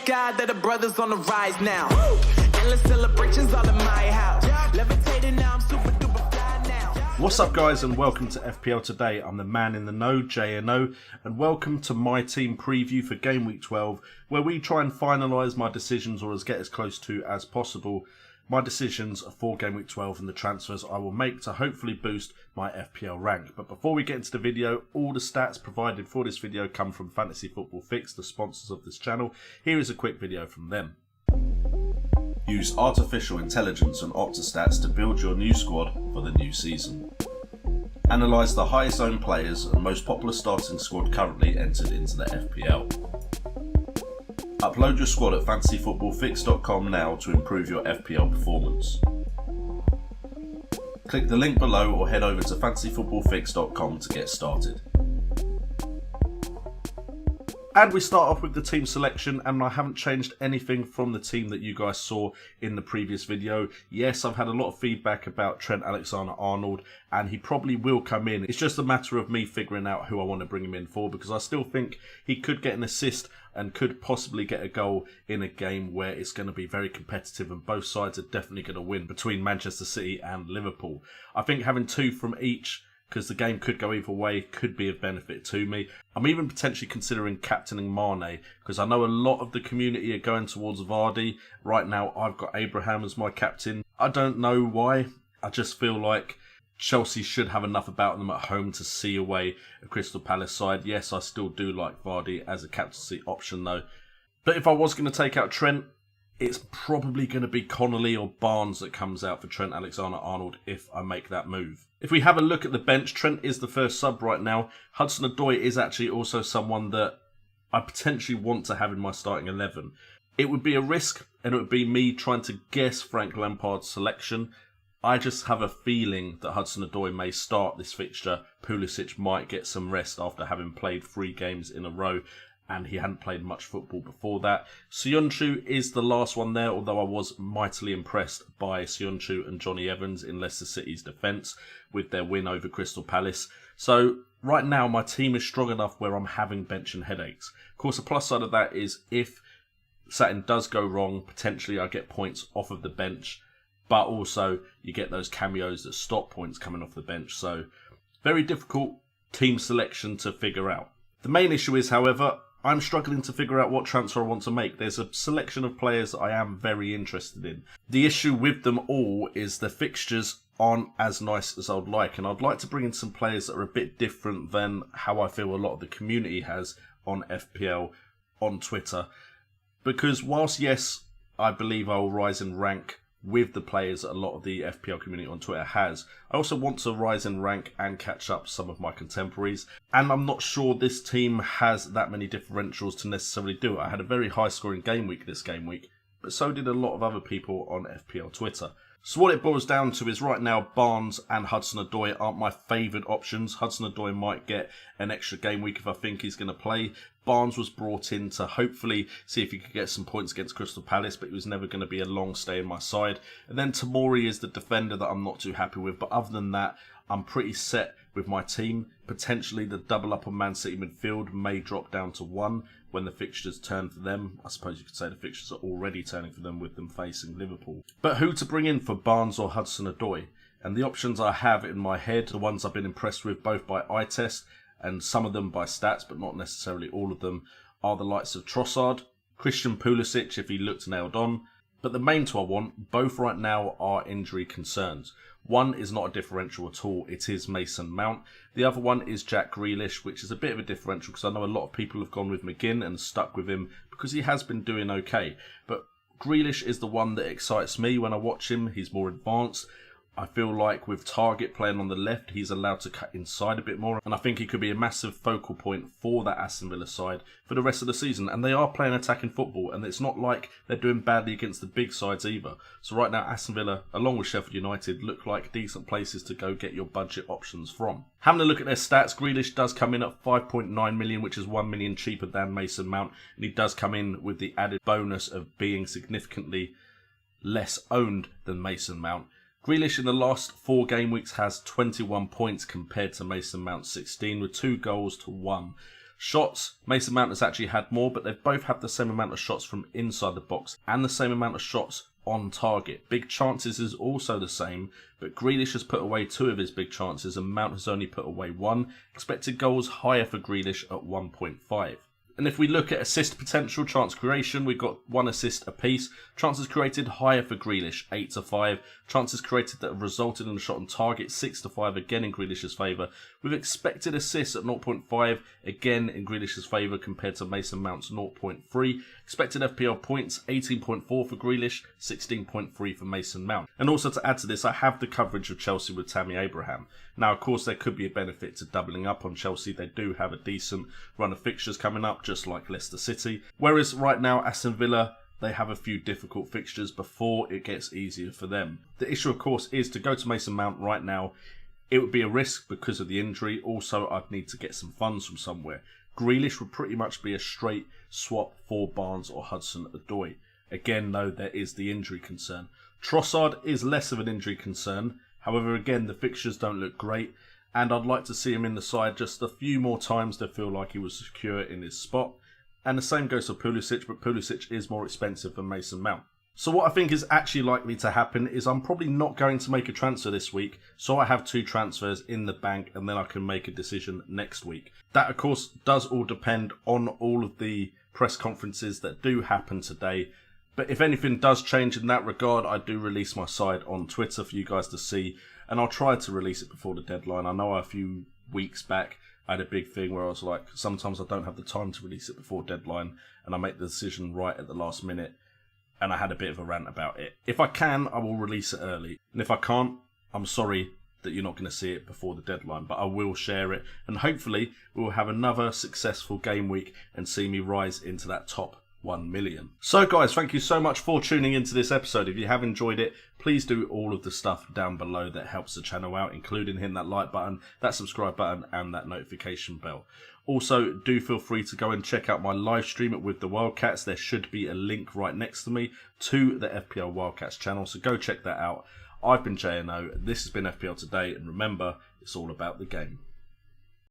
thank God that the brothers on the rise now. Endless celebrations all in my house. Levitating now, I'm super duper fly now. What's up guys, and welcome to FPL Today. I'm the man in the know, JNO, and welcome to my team preview for Game Week 12, where we try and finalise my decisions, or as get as close to as possible, my decisions for Game Week 12 and the transfers I will make to hopefully boost my FPL rank. But before we get into the video, all the stats provided for this video come from Fantasy Football Fix, the sponsors of this channel. Here is a quick video from them. Use artificial intelligence and Optastats to build your new squad for the new season. Analyse the highest owned players and most popular starting squad currently entered into the FPL. Upload your squad at fantasyfootballfix.com now to improve your FPL performance. Click the link below or head over to fantasyfootballfix.com to get started. And we start off with the team selection, and I haven't changed anything from the team that you guys saw in the previous video. Yes, I've had a lot of feedback about Trent Alexander-Arnold, and he probably will come in. It's just a matter of me figuring out who I want to bring him in for, because I still think he could get an assist and could possibly get a goal in a game where it's going to be very competitive and both sides are definitely going to win between Manchester City and Liverpool. I think having two from each, because the game could go either way, could be of benefit to me. I'm even potentially considering captaining Mane, because I know a lot of the community are going towards Vardy. Right now, I've got Abraham as my captain. I don't know why. I just feel like Chelsea should have enough about them at home to see away a Crystal Palace side. Yes, I still do like Vardy as a captaincy option though. But if I was going to take out Trent, it's probably going to be Connolly or Barnes that comes out for Trent Alexander-Arnold if I make that move. If we have a look at the bench, Trent is the first sub right now. Hudson-Odoi is actually also someone that I potentially want to have in my starting 11. It would be a risk, and it would be me trying to guess Frank Lampard's selection. I just have a feeling that Hudson-Odoi may start this fixture. Pulisic might get some rest after having played 3 games in a row, and he hadn't played much football before that. Söyüncü is the last one there, although I was mightily impressed by Söyüncü and Johnny Evans in Leicester City's defence with their win over Crystal Palace. So right now my team is strong enough where I'm having benching headaches. Of course, the plus side of that is if something does go wrong, potentially I get points off of the bench, but also you get those cameos that stop points coming off the bench. So very difficult team selection to figure out. The main issue is, however, I'm struggling to figure out what transfer I want to make. There's a selection of players that I am very interested in. The issue with them all is the fixtures aren't as nice as I'd like, and I'd like to bring in some players that are a bit different than how I feel a lot of the community has on FPL on Twitter. Because whilst, yes, I believe I will rise in rank with the players that a lot of the FPL community on Twitter has, I also want to rise in rank and catch up some of my contemporaries, and I'm not sure this team has that many differentials to necessarily do it. I had a very high scoring game week this game week, but so did a lot of other people on FPL Twitter. So what it boils down to is right now Barnes and Hudson-Odoi aren't my favoured options. Hudson-Odoi might get an extra game week if I think he's going to play. Barnes was brought in to hopefully see if he could get some points against Crystal Palace, but he was never going to be a long stay in my side. And then Tomori is the defender that I'm not too happy with, but other than that, I'm pretty set with my team. Potentially the double up on Man City midfield may drop down to 1 when the fixtures turn for them. I suppose you could say the fixtures are already turning for them with them facing Liverpool. But who to bring in for Barnes or Hudson-Odoi? And the options I have in my head, the ones I've been impressed with both by eye test and some of them by stats, but not necessarily all of them, are the likes of Trossard, Christian Pulisic if he looked nailed on. But the main two I want, both right now, are injury concerns. One is not a differential at all, it is Mason Mount. The other one is Jack Grealish, which is a bit of a differential because I know a lot of people have gone with McGinn and stuck with him because he has been doing okay. But Grealish is the one that excites me when I watch him. He's more advanced. I feel like with Target playing on the left, he's allowed to cut inside a bit more. And I think he could be a massive focal point for that Aston Villa side for the rest of the season. And they are playing attacking football. And it's not like they're doing badly against the big sides either. So right now, Aston Villa, along with Sheffield United, look like decent places to go get your budget options from. Having a look at their stats, Grealish does come in at 5.9 million, which is 1 million cheaper than Mason Mount. And he does come in with the added bonus of being significantly less owned than Mason Mount. Grealish in the last 4 game weeks has 21 points compared to Mason Mount's 16 with 2 goals to 1. Shots, Mason Mount has actually had more, but they've both had the same amount of shots from inside the box and the same amount of shots on target. Big chances is also the same, but Grealish has put away 2 of his big chances and Mount has only put away 1. Expected goals higher for Grealish at 1.5. And if we look at assist potential, chance creation, we've got 1 assist apiece. Chances created higher for Grealish, 8-5. Chances created that have resulted in a shot on target, 6-5, again in Grealish's favour. With expected assists at 0.5, again in Grealish's favour compared to Mason Mount's 0.3. Expected FPL points, 18.4 for Grealish, 16.3 for Mason Mount. And also to add to this, I have the coverage of Chelsea with Tammy Abraham. Now, of course, there could be a benefit to doubling up on Chelsea. They do have a decent run of fixtures coming up, just like Leicester City. Whereas right now, Aston Villa, they have a few difficult fixtures before it gets easier for them. The issue, of course, is to go to Mason Mount right now. It would be a risk because of the injury. Also, I'd need to get some funds from somewhere. Grealish would pretty much be a straight swap for Barnes or Hudson-Odoi. Again, though, there is the injury concern. Trossard is less of an injury concern. However, again, the fixtures don't look great, and I'd like to see him in the side just a few more times to feel like he was secure in his spot. And the same goes for Pulisic, but Pulisic is more expensive than Mason Mount. So what I think is actually likely to happen is I'm probably not going to make a transfer this week, so I have 2 transfers in the bank and then I can make a decision next week. That, of course, does all depend on all of the press conferences that do happen today. But if anything does change in that regard, I do release my side on Twitter for you guys to see. And I'll try to release it before the deadline. I know a few weeks back I had a big thing where I was like, sometimes I don't have the time to release it before deadline. And I make the decision right at the last minute. And I had a bit of a rant about it. If I can, I will release it early. And if I can't, I'm sorry that you're not going to see it before the deadline. But I will share it. And hopefully we'll have another successful game week and see me rise into that top 1 million. So guys, thank you so much for tuning into this episode. If you have enjoyed it, please do all of the stuff down below that helps the channel out, including hitting that like button, that subscribe button, and that notification bell. Also, do feel free to go and check out my live stream with the Wildcats. There should be a link right next to me to the FPL Wildcats channel, so go check that out. I've been JNO, this has been FPL Today, and remember, it's all about the game.